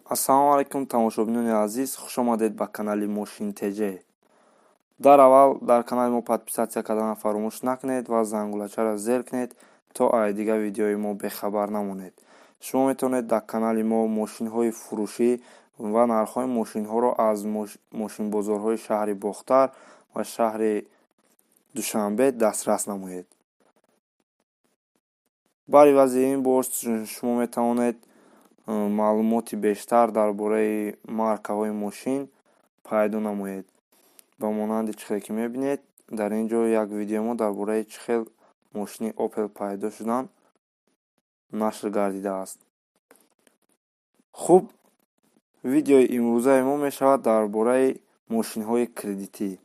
Ассалому алайкум тамошобинони азиз, хуш омадед ба канали Мошин ТЖ. Дар аввал дар канали мо подписатсия карданро фаромӯш накунед ва зангулачаро зер кунед, то айдига видеои мо бехабар намонед. Шумо метавонед дар канали мо мошинҳои фурӯшӣ ва нархҳои мошинҳоро аз мошинбозорҳои шаҳри Бохтар ва шаҳри Душанбе дастрас намоед. бар ивази ин боз шумо метавонед маълумоти бештар дар бораи маркаҳои мошин пайдо намоед. ба монанди чӣ хел ки мебинед, дар ин ҷо як видеои мо дар бораи чӣ хел мошини Opel пайдо шудан нашр гардидааст. Хуб, видеои имрӯзаи мо мешавад дар бораи мошинҳои кредитӣ.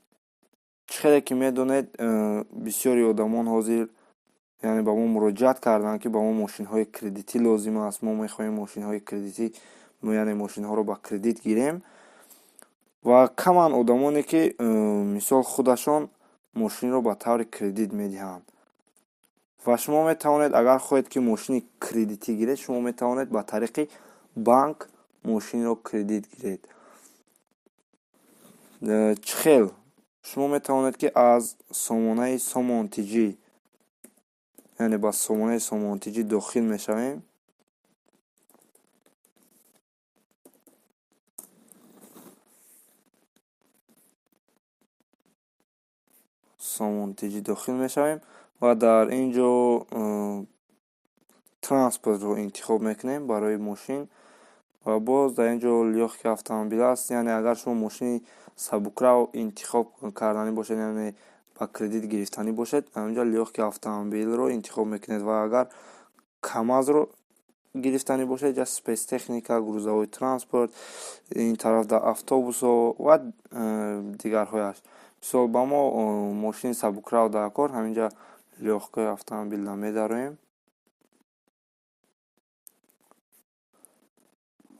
Чӣ хеле ки медонед, бисёри одамон ҳозир яъне ба мо муроҷиат карданд ки ба мо мошинҳои кредитӣ лозим аст, мо мехоҳем мошинҳои кредитӣ, яъне мошинҳоро ба кредит гирем. Ва каман одамоне ки мисол худашон мошинро ба таври кредит медиҳанд. Ва шумо метавонед, агар хоҳед ки мошини кредитӣ гиред, шумо метавонед ба тариқи банк мошинро кредит гиред. Чӣ хел? Шумо метавонед ки аз сомонаи сомонтиҷӣ, яъне ба сомонаи сомонтиҷӣ дохил мешавем. Сомонтиҷӣ дохил мешавем ва дар ин ҷо транспортро интихоб мекунем барои мошин. Ва боз дар ин ҷо лёҳки автомобил аст, яъне агар шумо мошини сабукрав интихоб карданӣ бошед, яъне ба кредит гирифтанӣ бошед, дар ин ҷо лёҳки автомобилро интихоб мекунед. Ва агар камазро гирифтанӣ бошед, я спецтехника, грузовой транспорт, ин тараф дар автобусҳо ва дигарҳояш. Мисол ба мо мошини сабукрав дар кор, ҳамин ҷа лёҳкаи автомобилро медароем.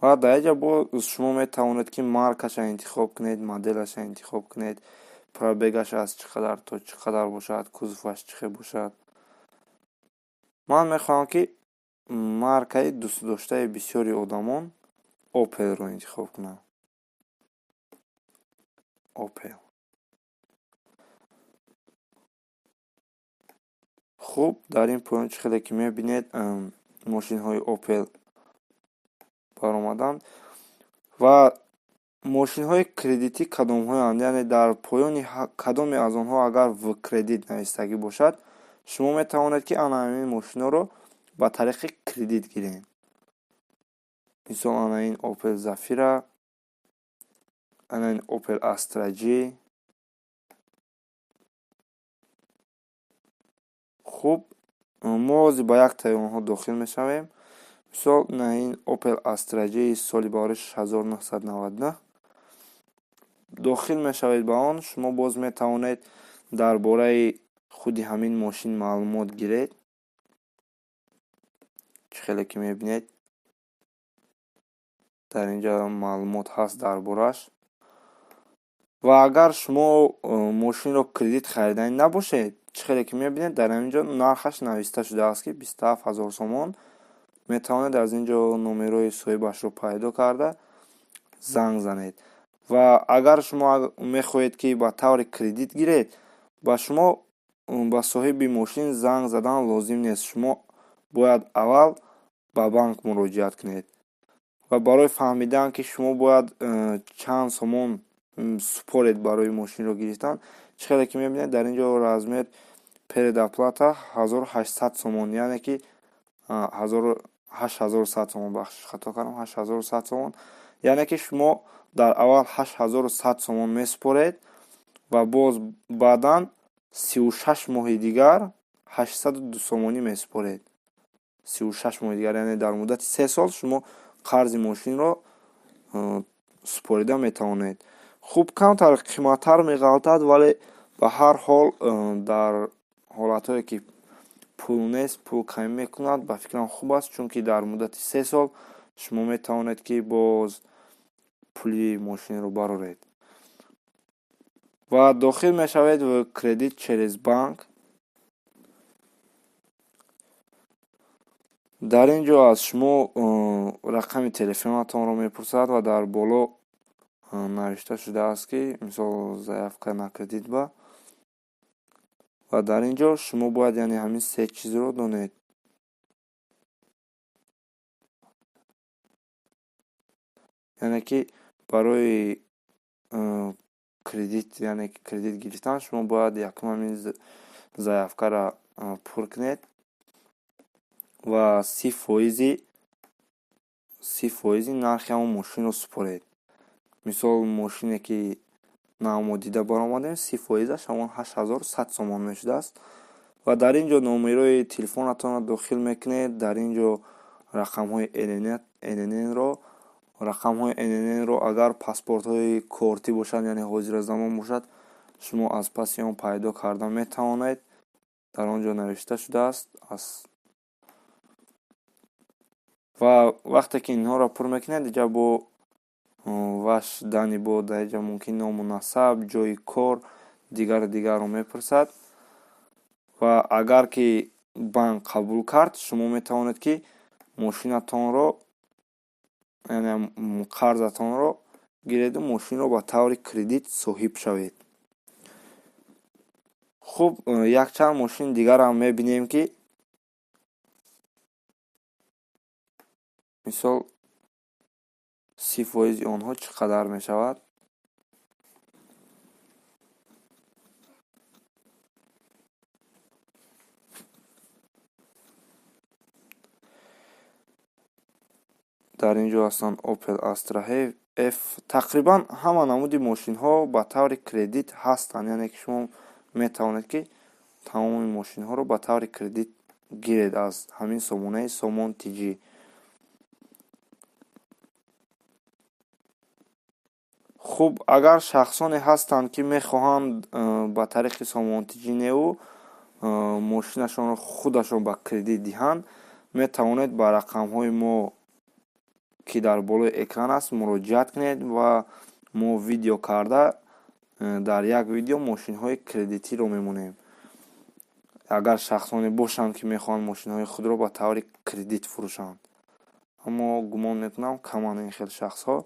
ва дар ин ҷа боз шумо метавонед ки маркаша интихоб кунед, моделаша интихоб кунед, пробегаш аз чӣ қадар то чӣ қадар бошад, кузоваш чӣ хел бошад. Ман мехоҳам ки маркаи дӯстдоштаи бисёри одамон Opelро интихоб кунам. Opel. хуб, дар ин поён чӣ хеле ки мебинед, мошинҳои Opel баромаданд. Ва мошинҳои кредитӣ кадомҳоянд? Яъне дар поёни кадоме аз онҳо агар в кредит навистагӣ бошад, шумо метавонед ки ана ҳамин мошинҳоро ба тариқи кредит гиред. Мисол ана ин Opel Zafira, ана ин Opel Astra J. хуб, мо ҳозир ба яктаи онҳо дохил мешавем. мисол на ин Opel Astra J соли барош 1999 дохил мешавед ба он. Шумо боз метавонед дар бораи худи ҳамин мошин маълумот гиред. чӣ хеле ки мебинед, дар ин ҷо маълумот ҳаст дар бораш. ва агар шумо мошинро кредит хариданӣ набошед, чӣ хеле ки мебинед, дар ин ҷо нархаш нависта шудааст ки 27 000 сомон. метавонед аз ин ҷо номерои соҳибашро пайдо карда занг занед. ва агар шумо мехоҳед ки ба таври кредит гиред, ба шумо ба соҳиби мошин занг задан лозим нест. Шумо бояд аввал ба банк муроҷиат кунед. ва барои фаҳмидан ки шумо бояд чанд сомон супоред барои мошинро гирифтан, чӣ хеле ки мебинед, дар ин ҷо размер передоплата 1800 сомон, яъне ки 8100 сомон, бахшиш хато кардам, 8100 сомон. яъне ки шумо дар аввал 8100 сомон месупоред ва боз баъдан 36 моҳи дигар 802 сомонӣ месупоред. 36 моҳи дигар, яъне дар муддати 3 сол шумо қарзи мошинро супорида метавонед. хуб, камтар қиматтар меғалтад, вале ба ҳар ҳол дар ҳолатҳое ки пул нест, пул камӣ мекунад, ба фикрам хуб аст, чунки дар муддати 3 сол шумо метавонед ки боз пули мошинро бароред. ва дохил мешавед в кредит через банк. дар ин ҷо аз шумо рақами телефонатонро мепурсад ва дар боло навишта шудааст ки мисол заявка накардид ба ва дар ин ҷо шумо бояд яъне ҳамин се чизро донед. яъне ки барои кредит яъне ки кредит гирифтан шумо бояд якум ҳамин заявкаро пур кунед ва 30% нархи ҳамон мошинро супоред. мисол мошине ки наомодида баромадем 30%аш ҳамон 8100 сомон мешудааст ва дар ин ҷо номерои телефонатонро дохил мекунед. дар ин ҷо рақамҳои NNN-ро агар паспортҳои кортӣ бошад яъне ҳозиразамон бошад шумо аз паси он пайдо карда метавонед. дар он ҷо навишта шудааст ва вақте ки инҳоро пур мекунед дига бо ваш дани бо даиҷа мумкин ному насаб ҷои кор дигарро мепурсад ва агар ки банк қабул кард шумо метавонед ки мошинатонро яъне қарзатонро гиреду мошинро ба таври кредит соҳиб шавед. хуб, якчанд мошини дигарам мебинем ки мисол 30% онҳо чӣ қадар мешавад. дар ин ҷо ҳастанд Opel Astra F. тақрибан ҳама намуди мошинҳо ба таври кредит ҳастанд, яъне ки шумо метавонед ки тамоми мошинҳоро ба таври кредит гиред аз ҳамин сомонаи Somon TG. хуб, агар шахсоне ҳастанд ки мехоҳанд ба тариқи Somon TG Neo мошинашонро худашон ба кредит диҳанд, метавонед ба рақамҳои мо ки дар болои экран аст муроҷиат кунед ва мо видео карда дар як видео мошинҳои кредитиро мемонем. агар шахсоне бошанд ки мехоҳанд мошинҳои худро ба таври кредит фурӯшанд, аммо гумон мекунам каманд ин хел шахсҳо.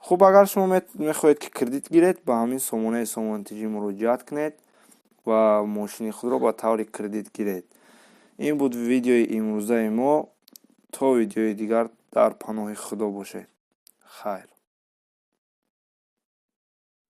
хуб, агар шумо мехоҳед ки кредит гиред ба ҳамин сомонаи Somon TG муроҷиат кунед ва мошини худро ба таври кредит гиред. ин буд видеои имрӯзаи мо. то видеои дигар дар паноҳи худо бошед. хайр.